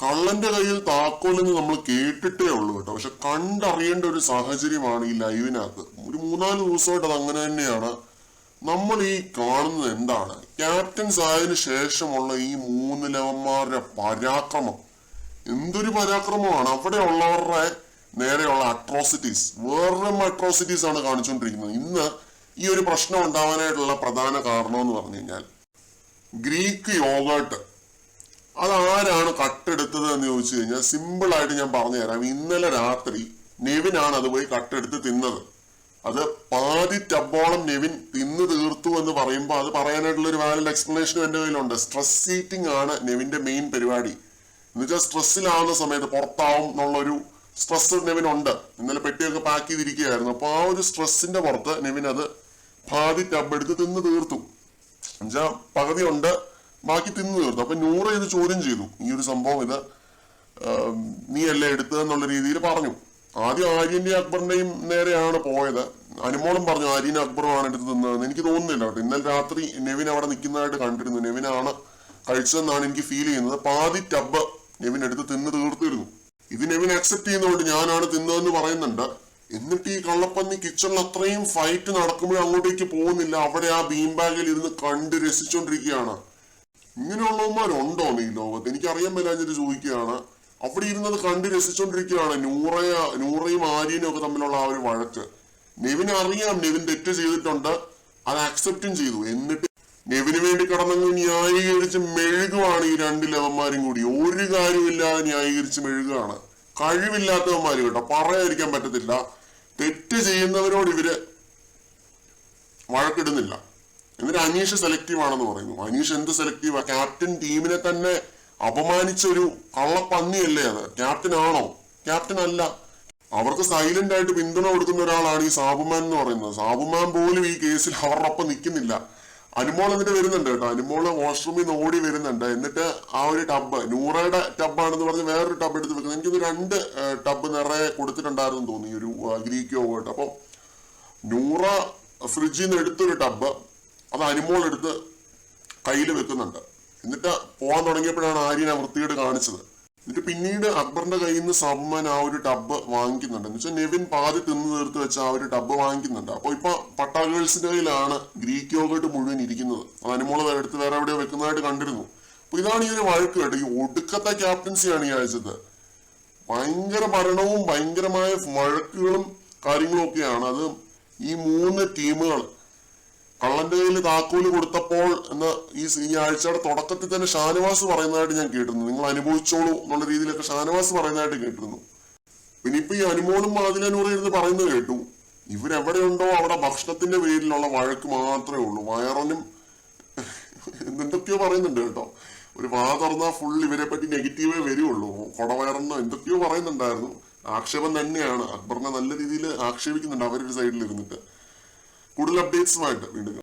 കള്ളന്റെ കയ്യിൽ താക്കോലെന്ന് നമ്മൾ കേട്ടിട്ടേ ഉള്ളൂ കേട്ടോ. പക്ഷെ കണ്ടറിയേണ്ട ഒരു സാഹചര്യമാണ് ഈ ലൈവിനകത്ത്. ഒരു 3-4 ദിവസമായിട്ട് അത് അങ്ങനെ തന്നെയാണ്. നമ്മൾ ഈ കാണുന്നത് എന്താണ്? ക്യാപ്റ്റൻസ് ആയതിനു ശേഷമുള്ള ഈ 3 ലെവന്മാരുടെ പരാക്രമം എന്തൊരു പരാക്രമമാണ്. അവിടെ ഉള്ളവരുടെ നേരെയുള്ള അട്രോസിറ്റീസ്, വേറൊരു അട്രോസിറ്റീസ് ആണ് കാണിച്ചുകൊണ്ടിരിക്കുന്നത്. ഇന്ന് ഈ ഒരു പ്രശ്നം ഉണ്ടാവാനായിട്ടുള്ള പ്രധാന കാരണം എന്ന് പറഞ്ഞു കഴിഞ്ഞാൽ ഗ്രീക്ക് യോഗേർട്ട് അതാരാണ് കട്ടെടുത്തത് എന്ന് ചോദിച്ചു കഴിഞ്ഞാൽ സിമ്പിൾ ആയിട്ട് ഞാൻ പറഞ്ഞു തരാം. ഇന്നലെ രാത്രി നെവിനാണ് അത് പോയി കട്ടെടുത്ത് തിന്നത്. അത് പാതി ടബോളം നെവിൻ തിന്നു തീർത്തു എന്ന് പറയുമ്പോൾ അത് പറയാനായിട്ടുള്ള ഒരു വാലിഡ് എക്സ്പ്ലനേഷനും എന്റെ കയ്യിലുണ്ട്. സ്ട്രെസ് ഈറ്റിംഗ് ആണ് നെവിന്റെ മെയിൻ പരിപാടി. എന്നുവെച്ചാൽ സ്ട്രെസ്സിലാവുന്ന സമയത്ത് പുറത്താവും എന്നുള്ളൊരു സ്ട്രെസ് നെവിനുണ്ട്. ഇന്നലെ പെട്ടിയൊക്കെ പാക്ക് ചെയ്തിരിക്കുകയായിരുന്നു. അപ്പൊ ആ ഒരു സ്ട്രെസ്സിന്റെ പുറത്ത് നെവിൻ അത് പാതി ടബ് എടുത്ത് തിന്നു തീർത്തു. എന്നുവെച്ചാൽ പകുതി ഉണ്ട്, ബാക്കി തിന്നു തീർത്തു. അപ്പൊ നൂറ ഇത് ചോദ്യം ചെയ്തു, ഈ ഒരു സംഭവം ഇത് നീ അല്ലേ എടുത്തതെന്നുള്ള രീതിയിൽ പറഞ്ഞു. ആദ്യം ആര്യന്റെയും അക്ബറിന്റെയും നേരെയാണ് പോയത്. അനുമോളും പറഞ്ഞു ആര്യനും അക്ബറുമാണ് എടുത്ത് തിന്നതെന്ന്. എനിക്ക് തോന്നുന്നില്ല കേട്ടോ. ഇന്നലെ രാത്രി നെവിൻ അവിടെ നിൽക്കുന്നതായിട്ട് കണ്ടിരുന്നു. നെവിനാണ് കഴിച്ചതെന്നാണ് എനിക്ക് ഫീൽ ചെയ്യുന്നത്. പാതി ടബ് നെവിൻ എടുത്ത് തിന്ന് തീർത്തിരുന്നു. ഇത് നെവിൻ അക്സെപ്റ്റ് ചെയ്യുന്നതുകൊണ്ട് ഞാനാണ് തിന്നതെന്ന് പറയുന്നുണ്ട്. എന്നിട്ട് ഈ കള്ളപ്പന്നി കിച്ചണിൽ അത്രയും ഫൈറ്റ് നടക്കുമ്പോഴും അങ്ങോട്ടേക്ക് പോകുന്നില്ല. അവിടെ ആ ബീം ബാഗിൽ ഇരുന്ന് കണ്ട് രസിച്ചോണ്ടിരിക്കുകയാണ്. ഇങ്ങനെയുള്ളവന്മാരുണ്ടോ ഈ ലോകത്ത്? എനിക്കറിയാൻ മേലാഞ്ഞിട്ട് ചോദിക്കുകയാണ്. അവിടെ ഇരുന്നത് കണ്ട് രസിച്ചോണ്ടിരിക്കുകയാണ്. നൂറയും ആര്യനും ഒക്കെ തമ്മിലുള്ള ആ ഒരു വഴക്ക്. നെവിന് അറിയാം നെവിൻ തെറ്റ് ചെയ്തിട്ടുണ്ട്, അത് അക്സെപ്റ്റും ചെയ്തു. എന്നിട്ട് നെവിന് വേണ്ടി കിടന്നങ്ങ് ന്യായീകരിച്ച് മെഴുകുവാണ് ഈ 2 ലെവന്മാരും കൂടി. ഒരു കാര്യമില്ലാതെ ന്യായീകരിച്ച് മെഴുകുകയാണ്. കഴിവില്ലാത്തവന്മാര് കേട്ടോ, പറയാതിരിക്കാൻ പറ്റത്തില്ല. തെറ്റ് ചെയ്യുന്നവരോട് ഇവര് വഴക്കിടുന്നില്ല. എന്നിട്ട് അനീഷ് സെലക്റ്റീവ് ആണെന്ന് പറയുന്നു. അനീഷ് എന്ത് സെലക്റ്റീവാ? ക്യാപ്റ്റൻ ടീമിനെ തന്നെ അപമാനിച്ച ഒരു കള്ളപ്പന്നിയല്ലേ അത്? ക്യാപ്റ്റൻ ആണോ? ക്യാപ്റ്റൻ അല്ല. അവർക്ക് സൈലന്റ് ആയിട്ട് പിന്തുണ കൊടുക്കുന്ന ഒരാളാണ് ഈ സാബുമാൻ എന്ന് പറയുന്നത്. സാബുമാൻ പോലും ഈ കേസിൽ അവരുടെ ഒപ്പം നിൽക്കുന്നില്ല. അനുമോൾ എന്നിട്ട് വരുന്നുണ്ട് കേട്ടോ. അനുമോള് വാഷ്റൂമിൽ നിന്ന് ഓടി വരുന്നുണ്ട്. എന്നിട്ട് ആ ഒരു ടബ്, നൂറയുടെ ടബാണെന്ന് പറഞ്ഞ് വേറൊരു ടബ് എടുത്ത് വെക്കുന്നത്. എനിക്കൊന്ന് 2 ടബ് നിറയെ കൊടുത്തിട്ടുണ്ടായിരുന്നു തോന്നി ഈ ഒരു ഗ്രീക്ക് യോഗേർട്ട്. അപ്പം നൂറ ഫ്രിഡ്ജിൽ നിന്ന് എടുത്തൊരു ടബ് അത് അനുമോൾ എടുത്ത് കയ്യിൽ വെക്കുന്നുണ്ട്. എന്നിട്ട് പോകാൻ തുടങ്ങിയപ്പോഴാണ് ആര്യൻ ആ വൃത്തിയോട് കാണിച്ചത്. എന്നിട്ട് പിന്നീട് അക്ബറിന്റെ കയ്യിൽ നിന്ന് സബ്മാൻ ആ ഒരു ടബ് വാങ്ങിക്കുന്നുണ്ട്. എന്ന് വെച്ചാൽ നെവിൻ പാതി തിന്ന് തീർത്ത് വെച്ച ആ ഒരു ടബ് വാങ്ങിക്കുന്നുണ്ട്. അപ്പൊ ഇപ്പൊ പട്ടാഗേൾസിന്റെ കയ്യിലാണ് ഗ്രീക്ക് യോഗേർട്ട് മുഴുവൻ ഇരിക്കുന്നത്. അത് അനുമോള് എടുത്ത് വേറെ എവിടെയോ വെക്കുന്നതായിട്ട് കണ്ടിരുന്നു. അപ്പൊ ഇതാണ് ഈ ഒരു വഴക്ക് കേട്ടോ. ഈ ഒടുക്കത്തെ ക്യാപ്റ്റൻസിയാണ് ഈ ആഴ്ചത്. ഭയങ്കര ഭരണവും ഭയങ്കരമായ വഴക്കുകളും കാര്യങ്ങളും ഒക്കെയാണ്. അത് ഈ 3 ടീമുകൾ കള്ളന്റെ കയ്യിൽ താക്കോല് കൊടുത്തപ്പോൾ എന്ന് ഈ ആഴ്ചയുടെ തുടക്കത്തിൽ തന്നെ ഷാനവാസ് പറയുന്നതായിട്ട് ഞാൻ കേട്ടിരുന്നു. നിങ്ങൾ അനുഭവിച്ചോളൂ എന്നുള്ള രീതിയിലൊക്കെ ഷാനവാസ് പറയുന്നതായിട്ട് കേട്ടിരുന്നു. പിന്നെ ഇപ്പൊ ഈ അനുമോളും ആദിലനൂറും ഇരുന്ന് പറയുന്നത് കേട്ടു, ഇവരെവിടെയുണ്ടോ അവിടെ ഭക്ഷണത്തിന്റെ പേരിലുള്ള വഴക്ക് മാത്രമേ ഉള്ളൂ. വയറനും എന്തൊക്കെയോ പറയുന്നുണ്ട് കേട്ടോ. ഒരു വാ തുറന്നാൽ ഫുൾ ഇവരെ പറ്റി നെഗറ്റീവേ വരുള്ളൂ. കൊടവയറെന്നോ എന്തൊക്കെയോ പറയുന്നുണ്ടായിരുന്നു. ആക്ഷേപം തന്നെയാണ്. അക്ബറിനെ നല്ല രീതിയിൽ ആക്ഷേപിക്കുന്നുണ്ട് അവരൊരു സൈഡിൽ ഇരുന്നിട്ട്. കൂടുതൽ അപ്ഡേറ്റ്സുമായിട്ട് വീണ്ടും